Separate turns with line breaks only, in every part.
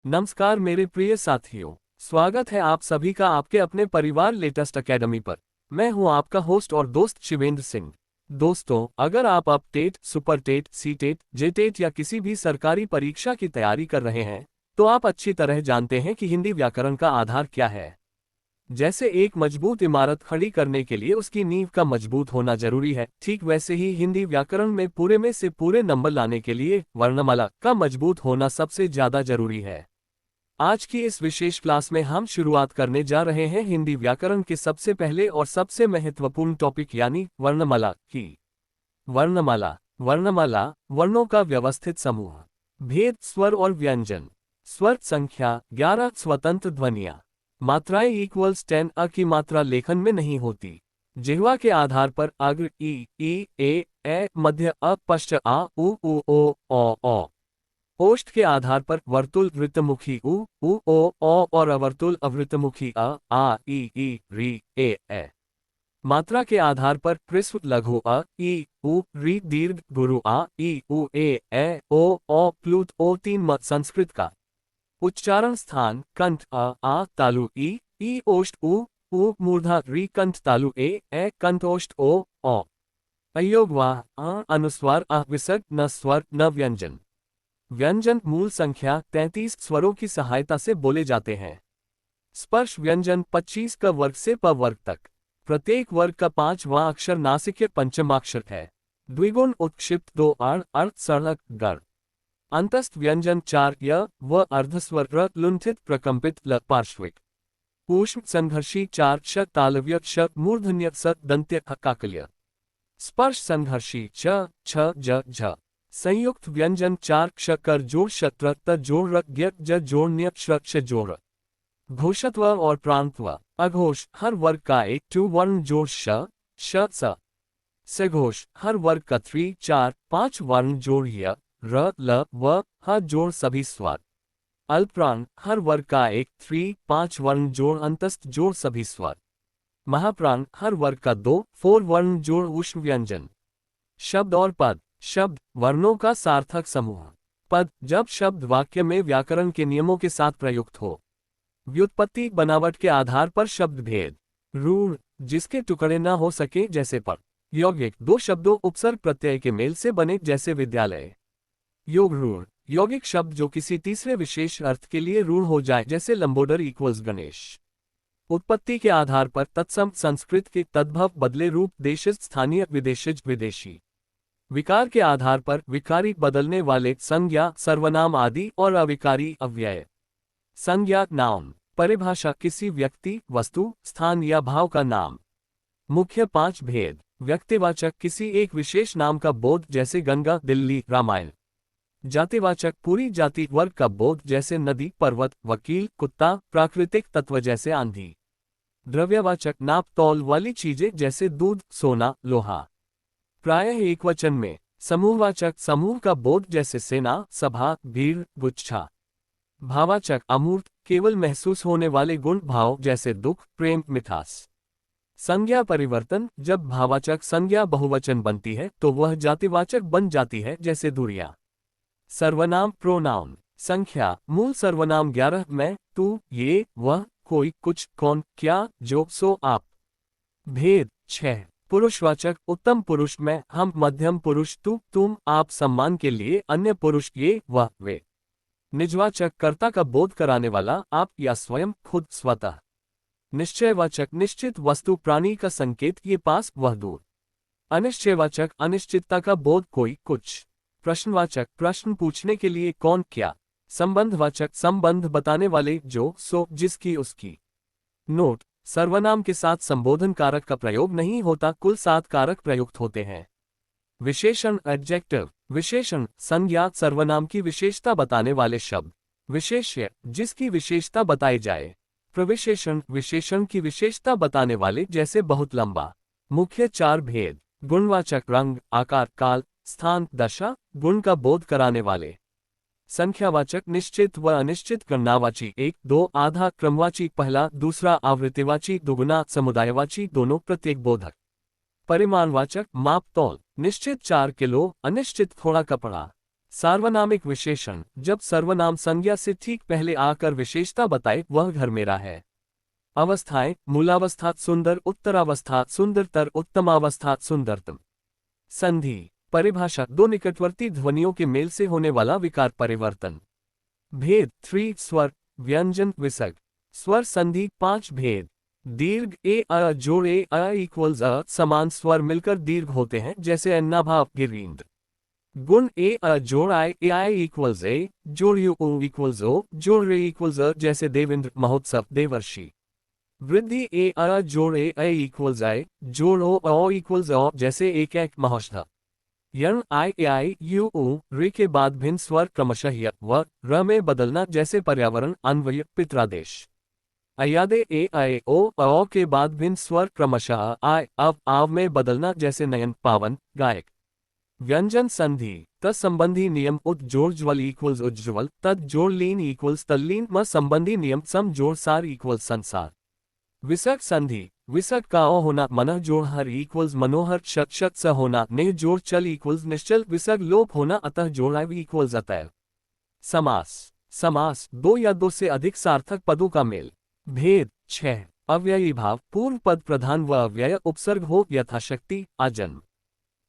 नमस्कार मेरे प्रिय साथियों, स्वागत है आप सभी का आपके अपने परिवार लेटेस्ट एकेडमी पर। मैं हूं आपका होस्ट और दोस्त शिवेंद्र सिंह। दोस्तों, अगर आप अब TET, super TET, C TET, J TET या किसी भी सरकारी परीक्षा की तैयारी कर रहे हैं, तो आप अच्छी तरह जानते हैं कि हिंदी व्याकरण का आधार क्या है। जैसे एक मजबूत इमारत खड़ी करने के लिए उसकी नींव का मजबूत होना जरूरी है, ठीक वैसे ही हिंदी व्याकरण में पूरे में से पूरे नंबर लाने के लिए वर्णमाला का मजबूत होना सबसे ज्यादा जरूरी है। आज की इस विशेष क्लास में हम शुरुआत करने जा रहे हैं हिंदी व्याकरण के सबसे पहले और सबसे महत्वपूर्ण टॉपिक यानी वर्णमाला की। वर्णमाला वर्णमाला वर्णों का व्यवस्थित समूह। भेद स्वर और व्यंजन। स्वर संख्या 11 स्वतंत्र ध्वनियां। मात्राएं इक्वल्स 10 अ की मात्रा लेखन में नहीं होती। जिह्वा के आधार पर अग्र ई ए मध्य अ पश्च आ उ ओ। ओष्ठ के आधार पर वर्तुल वृत्तमुखी उ ओ और अवर्तुल अवृत्तमुखी आ ई री ए। मात्रा के आधार पर प्रिस्व लघु अ ई उ री दीर्घ गुरु आ ई उ ए ओ प्लूत ओ। तीन मत संस्कृत का उच्चारण स्थान कंठ आ तालु ई ओष्ठ उ मूर्धा री कंठ तालु ए कंठ ओष्ठ ओ। अयोग वाह अनुस्वार विसर्ग न स्वर न व्यंजन। व्यंजन मूल संख्या 33 स्वरों की सहायता से बोले जाते हैं। स्पर्श व्यंजन 25 का वर्ग से प वर्ग तक। प्रत्येक वर्ग का 5वां अक्षर नासिक पंचमाक्षर है। द्विगुण उत्क्षिप्त 2 अर्ध सड़क गढ़। अंतस्थ व्यंजन 4 य व अर्धस्वर र लुंठित प्रकंपित ल पार्श्विक। ऊष्म संघर्षी 4 श तालव्य श मूर्धन्य स दंत्य काकल्य। स्पर्श संघर्षी च छ ज झ। संयुक्त व्यंजन 4 क्ष कर जोड़ शत्र त जोड़ र ज्ञ ज जोड़न्य क्ष जोड़। घोषत्व और प्रांतव। अघोष हर वर्ग का एक 2 वर्ण जोड़ श स। सघोष हर वर्ग का 3 4 5 वर्ण जोड़ य र ल व ह जोड़ सभी स्वर। अल्पप्राण हर वर्ग का एक 3 5 वर्ण जोड़ अंतस्थ जोड़ सभी स्वर। महाप्राण हर वर्ग का 2 4 वर्ण जोड़ ऊष्म व्यंजन। शब्द और पद। शब्द वर्णों का सार्थक समूह। पद जब शब्द वाक्य में व्याकरण के नियमों के साथ प्रयुक्त हो। व्युत्पत्ति बनावट के आधार पर शब्द भेद। रूढ़ जिसके टुकड़े न हो सके जैसे पर। यौगिक दो शब्दों उपसर्ग प्रत्यय के मेल से बने जैसे विद्यालय। योग रूढ़ यौगिक शब्द जो किसी तीसरे विशेष अर्थ के लिए रूढ़ हो जाए जैसे लंबोदर इक्वल्स गणेश। उत्पत्ति के आधार पर तत्सम संस्कृत के तद्भव बदले रूप देशज स्थानीय विदेशज विदेशी। विकार के आधार पर विकारी बदलने वाले संज्ञा सर्वनाम आदि और अविकारी अव्यय। संज्ञा नाउन परिभाषा किसी व्यक्ति वस्तु स्थान या भाव का नाम। मुख्य 5 भेद। व्यक्तिवाचक किसी एक विशेष नाम का बोध जैसे गंगा दिल्ली रामायण। जातिवाचक पूरी जाति वर्ग का बोध जैसे नदी पर्वत वकील कुत्ता प्राकृतिक तत्व जैसे आंधी। द्रव्यवाचक नाप तौल वाली चीजें जैसे दूध सोना लोहा। प्रायः एकवचन में। समूहवाचक समूह का बोध जैसे सेना सभा भीड़ गुच्छा। भाववाचक अमूर्त केवल महसूस होने वाले गुण भाव जैसे दुख प्रेम मिठास। संज्ञा परिवर्तन जब भाववाचक संज्ञा बहुवचन बनती है तो वह जातिवाचक बन जाती है जैसे दूरिया। सर्वनाम प्रोनाउन संख्या मूल सर्वनाम 11 मैं तू ये वह कोई कुछ कौन क्या जो सो आप। भेद 6 पुरुषवाचक उत्तम पुरुष मैं हम मध्यम पुरुष तू तुम आप सम्मान के लिए अन्य पुरुष ये वह वे। निजवाचक कर्ता का बोध कराने वाला आप या स्वयं खुद स्वतः। निश्चयवाचक निश्चित वस्तु प्राणी का संकेत ये पास वह दूर। अनिश्चयवाचक अनिश्चितता का बोध कोई कुछ। प्रश्नवाचक प्रश्न पूछने के लिए कौन क्या। संबंधवाचक संबंध बताने वाले जो सो जिसकी उसकी। नोट सर्वनाम के साथ संबोधन कारक का प्रयोग नहीं होता कुल 7 कारक प्रयुक्त होते हैं। विशेषण एडजेक्टिव विशेषण संज्ञा सर्वनाम की विशेषता बताने वाले शब्द। विशेष्य जिसकी विशेषता बताई जाए। प्रविशेषण विशेषण की विशेषता बताने वाले जैसे बहुत लंबा। मुख्य 4 भेद। गुणवाचक रंग आकार काल स्थान दशा गुण का बोध कराने वाले। संख्यावाचक निश्चित व अनिश्चित गणनावाची 1 2 आधा क्रमवाची पहला दूसरा आवृत्तिवाची दुगुना समुदायवाची दोनों प्रत्येक बोधक। परिमाणवाचक माप तौल निश्चित 4 किलो अनिश्चित थोड़ा कपड़ा। सार्वनामिक विशेषण, जब सर्वनाम संज्ञा से ठीक पहले आकर विशेषता बताए, वह घर मेरा है। अवस्थाएं, मूलावस्था सुंदर, उत्तरावस्था सुंदरतर, उत्तमावस्था सुंदरतम। संधि परिभाषा, दो निकटवर्ती ध्वनियों के मेल से होने वाला विकार परिवर्तन। भेद 3 स्वर, व्यंजन, विसर्ग। स्वर संधि 5 भेद। दीर्घ ए अ जोड़ ए अ इक्वल्स अ, समान स्वर मिलकर दीर्घ होते हैं, जैसे अन्नाभाव गिरीन्द्र। गुण ए अ जोड़ आय ए आई इक्वल्स ए, जोड़ यू ओ इक्वल्स ओ, जोड़ रे इक्वल्स अ, जैसे देवेंद्र, महोत्सव, देवर्षि। वृद्धि ए अ जोड़ ए आई इक्वल्स आय, जोड़ ओ इक्वल्स ओ, जैसे एक एक महोत्सव। यण आई ए आई यू ओ, रे के बाद भिन्न स्वर क्रमशः य व र में बदलना, जैसे पर्यावरण, अन्वय, पित्रादेश। अयादे ए आय ओ के बाद भिन्न स्वर क्रमशः आय अव आव में बदलना, जैसे नयन, पावन, गायक। व्यंजन संधि तत्संबंधी नियम, उत जोड़ ज्वल इक्वल्स उज्ज्वल, तत् जोड़ लीन इक्वल्स तल्लीन, म संबंधी नियम, सम जोड़ सार इक्वल्स संसार। विसर्ग संधि विसर्ग का अ होना, मनः जोड़ हर इक्वल्स मनोहर, शत शत स होना, नेह जोड़ चल इक्वल्स निश्चल, विसर्ग लोप होना, अतः जोड़ आय इक्वल्स अतएव। समास समास, दो या दो से अधिक सार्थक पदों का मेल। भेद 6 अव्ययी भाव, पूर्व पद प्रधान व अव्यय उपसर्ग हो, यथाशक्ति, आजन्म।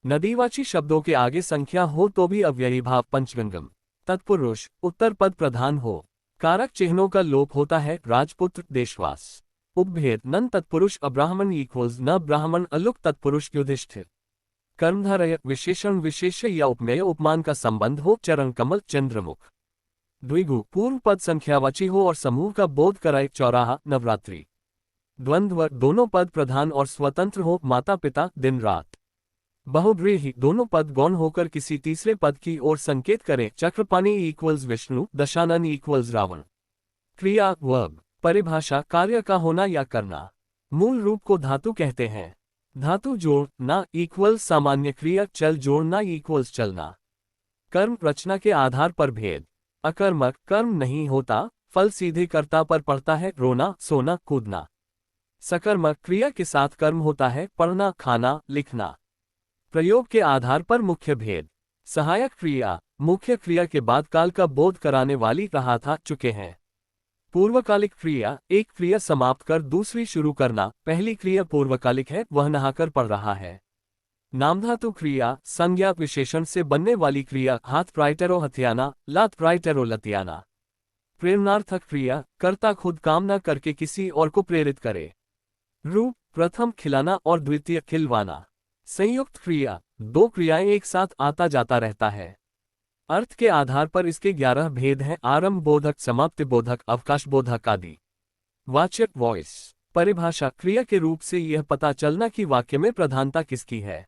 नदीवाची शब्दों के आगे संख्या हो तो भी अव्ययी भाव पंचगंगम। तत्पुरुष उत्तर पद प्रधान हो, कारक चिन्हों का लोप होता है, राजपुत्र, देशवास। उपभेद नन तत्पुरुष अब्राह्मण इक्वल्स न ब्राह्मण, अलुक तत्पुरुष युधिष्ठिर। कर्मधारय विशेषण विशेष्य या उपमेय उपमान का संबंध हो, चरण कमल, चंद्रमुख। द्विगु पूर्व पद संख्यावाची हो और समूह का बोध कराए, चौराहा, नवरात्रि। द्वंद्व दोनों पद प्रधान और स्वतंत्र हो, माता पिता, दिन रात। बहुव्रीहि दोनों पद गौण होकर किसी तीसरे पद की ओर संकेत करें, चक्रपाणी इक्वल्स विष्णु, दशानन इक्वल्स रावण। क्रिया वर्ब परिभाषा, कार्य का होना या करना। मूल रूप को धातु कहते हैं। धातु जोड़ना इक्वल्स सामान्य क्रिया, चल जोड़ना इक्वल्स चलना। कर्म रचना के आधार पर भेद। अकर्मक कर्म नहीं होता, फल सीधे कर्ता पर पड़ता है, रोना, सोना, कूदना। सकर्मक क्रिया के साथ कर्म होता है, पढ़ना, खाना, लिखना। प्रयोग के आधार पर मुख्य भेद। सहायक क्रिया मुख्य क्रिया के बाद काल का बोध कराने वाली, रहा था, चुके हैं। पूर्वकालिक क्रिया एक क्रिया समाप्त कर दूसरी शुरू करना, पहली क्रिया पूर्वकालिक है, वह नहाकर पढ़ रहा है। नामधातु क्रिया संज्ञा विशेषण से बनने वाली क्रिया, हाथ प्राइटेरो हथियाना, लात प्राइटेरो लतियाना। प्रेरणार्थक क्रिया कर्ता खुद काम न करके किसी और को प्रेरित करे। रूप प्रथम खिलाना और द्वितीय खिलवाना। संयुक्त क्रिया दो क्रियाएं एक साथ आता जाता रहता है। अर्थ के आधार पर इसके 11 भेद हैं, आरंभ बोधक, समाप्ति बोधक, अवकाश बोधक आदि। वाचक वॉइस परिभाषा, क्रिया के रूप से यह पता चलना कि वाक्य में प्रधानता किसकी है।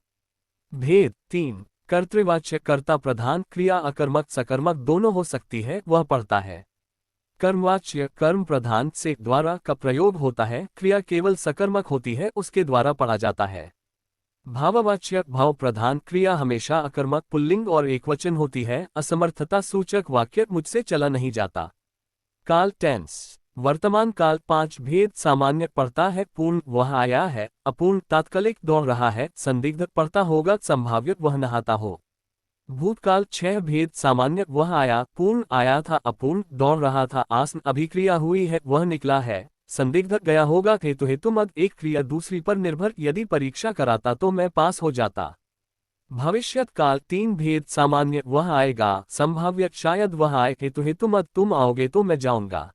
भेद 3 कर्तृवाच्य कर्ता प्रधान, क्रिया अकर्मक सकर्मक दोनों हो सकती है, वह पढ़ता है। कर्मवाच्य कर्म प्रधान से द्वारा का प्रयोग होता है, क्रिया केवल सकर्मक होती है, उसके द्वारा पढ़ा जाता है। भाववाच्य भाव प्रधान, क्रिया हमेशा अकर्मक पुल्लिंग और एकवचन होती है, असमर्थता सूचक वाक्य, मुझसे चला नहीं जाता। काल टेंस वर्तमान काल 5 भेद सामान्य पढ़ता है, पूर्ण वह आया है, अपूर्ण तात्कालिक दौड़ रहा है, संदिग्ध पढ़ता होगा, संभाव्य वह नहाता हो। भूतकाल 6 भेद सामान्य वह आया, पूर्ण आया था, अपूर्ण दौड़ रहा था, आसन अभिक्रिया हुई है, वह निकला है, संदिग्ध गया होगा, हेतु मद एक क्रिया दूसरी पर निर्भर, यदि परीक्षा कराता तो मैं पास हो जाता। भविष्यत काल 3 भेद सामान्य वह आएगा, संभाव्य शायद वह आए, हेतु मद तुम आओगे तो मैं जाऊंगा।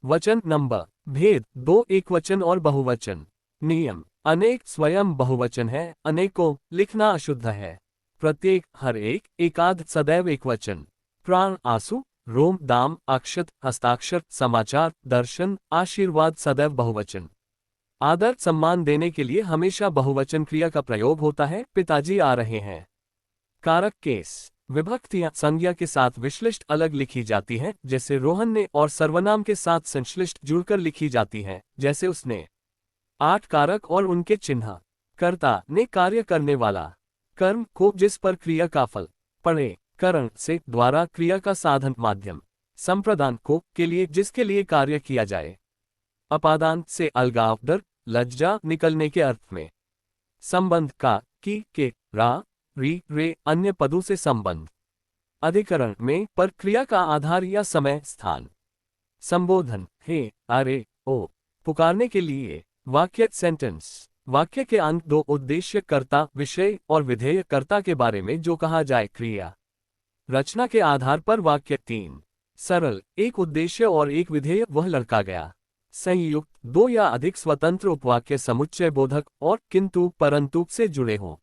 वचन नंबर भेद 2 एकवचन और बहुवचन। नियम अनेक स्वयं बहुवचन है, अनेकों लिखना अशुद्ध है। प्रत्येक हर एक, एकाध सदैव एकवचन। प्राण आंसू, रोम दाम, अक्षत हस्ताक्षर, समाचार, दर्शन, आशीर्वाद सदैव बहुवचन। आदर सम्मान देने के लिए हमेशा बहुवचन क्रिया का प्रयोग होता है, पिताजी आ रहे हैं। कारक केस विभक्तियां संज्ञा के साथ विश्लिष्ट अलग लिखी जाती हैं, जैसे रोहन ने, और सर्वनाम के साथ संश्लिष्ट जुड़कर लिखी जाती हैं, जैसे उसने। 8 कारक और उनके चिन्ह। कर्ता ने कार्य करने वाला। कर्म को जिस पर क्रिया का फल पड़े। करण से द्वारा क्रिया का साधन माध्यम। संप्रदान को के लिए जिसके लिए कार्य किया जाए। अपादान से अलगाव डर लज्जा निकलने के अर्थ में। संबंध का की के रा री रे अन्य पदों से संबंध। अधिकरण में पर क्रिया का आधार या समय स्थान। संबोधन हे, अरे, ओ, पुकारने के लिए। वाक्य सेंटेंस। वाक्य के अंत दो उद्देश्य कर्ता, विषय और विधेय कर्ता के बारे में जो कहा जाए क्रिया। रचना के आधार पर वाक्य 3। सरल, एक उद्देश्य और एक विधेय, वह लड़का गया। संयुक्त, दो या अधिक स्वतंत्र उपवाक्य समुच्चय बोधक और किंतु परंतु से जुड़े हों।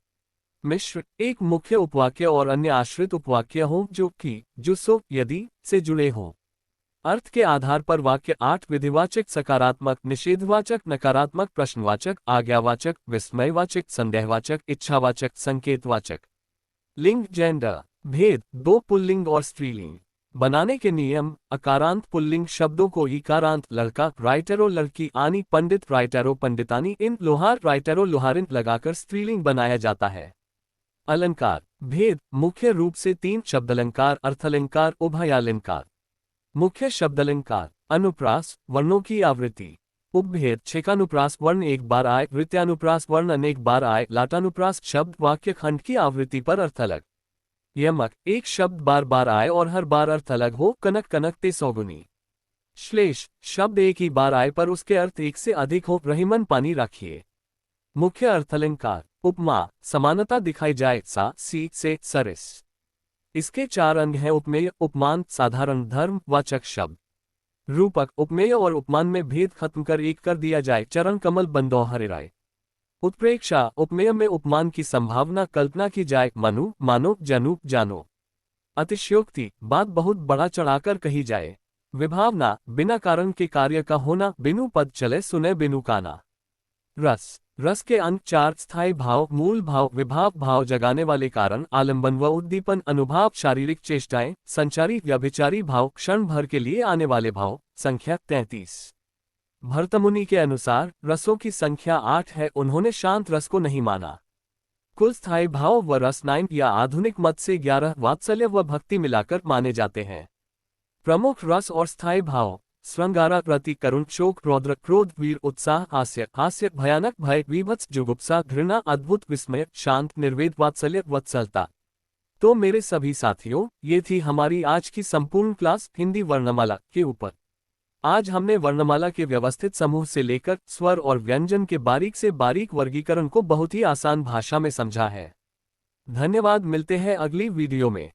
मिश्र, एक मुख्य उपवाक्य और अन्य आश्रित उपवाक्य हों जो कि, जो सो, यदि से जुड़े हों। अर्थ के आधार पर वाक्य 8 विधिवाचक, सकारात्मक, निषेधवाचक, नकारात्मक, प्रश्नवाचक, आज्ञावाचक, विस्मयवाचक, संदेहवाचक, इच्छावाचक, संकेतवाचक। लिंग जेंडर भेद, दो पुल्लिंग और स्त्रीलिंग। बनाने के नियम, अकारांत पुल्लिंग शब्दों को इकारांत लड़का राइटरो लड़की आनी पंडित राइटरो पंडितानी इन लोहार राइटरो लोहारिन लगाकर स्त्रीलिंग बनाया जाता है। अलंकार भेद, मुख्य रूप से 3 शब्दालंकार, अर्थालंकार, उभयालंकार। मुख्य शब्दालंकार, अनुप्रास, वर्णों की आवृत्ति। उपभेद, छेकानुप्रास वर्ण एक बार आए, वृत्यानुप्रास वर्ण अनेक बार आए, लाटानुप्रास शब्द वाक्य खंड की आवृत्ति पर अर्थ अलग। यमक, एक शब्द बार बार आए और हर बार अर्थ अलग हो, कनक कनक ते सौगुनी। श्लेष, शब्द एक ही बार आए पर उसके अर्थ एक से अधिक हो, रहीमन पानी रखिए। मुख्य अर्थालंकार, उपमा, समानता दिखाई जाए, सा, सी, से, सरिस। इसके 4 अंग हैं, उपमेय, उपमान, साधारण धर्म, वाचक शब्द। रूपक, उपमेय और उपमान में भेद खत्म कर एक कर दिया जाए, चरण कमल बंदो हरे राय। उत्प्रेक्षा, उपमेय में उपमान की संभावना कल्पना की जाए, मनु, मानो, जनु, जानो। अतिशयोक्ति, बात बहुत बड़ा चढ़ाकर कही जाए। विभावना, बिना कारण के कार्य का होना, बिनु पद चले सुने बिनु काना। रस, रस के अंक 4 स्थायी भाव, मूल भाव, विभाव भाव जगाने वाले कारण, आलंबन व उद्दीपन, अनुभाव, शारीरिक चेष्टाएं, संचारी व्यभिचारी भाव, क्षण भर के लिए आने वाले भाव। संख्या 33। भर्तमुनि के अनुसार रसों की संख्या 8 है, उन्होंने शांत रस को नहीं माना। कुल स्थायी भाव व रस 9 या आधुनिक मत से 11 वात्सल्य व भक्ति मिलाकर माने जाते हैं। प्रमुख रस और स्थायी भाव, श्रृंगारा, रति, करुण, शोक, रौद्र, क्रोध, वीर, उत्साह, हास्य, हास्य, भयानक, भय, विभत्स, जुगुप्सा, घृणा, अद्भुत, विस्मय, शांत, निर्वेद, वात्सल्य, वत्सलता। तो मेरे सभी साथियों, ये थी हमारी आज की संपूर्ण क्लास हिंदी वर्णमाला के ऊपर। आज हमने वर्णमाला के व्यवस्थित समूह से लेकर स्वर और व्यंजन के बारीक से बारीक वर्गीकरण को बहुत ही आसान भाषा में समझा है। धन्यवाद, मिलते हैं अगली वीडियो में।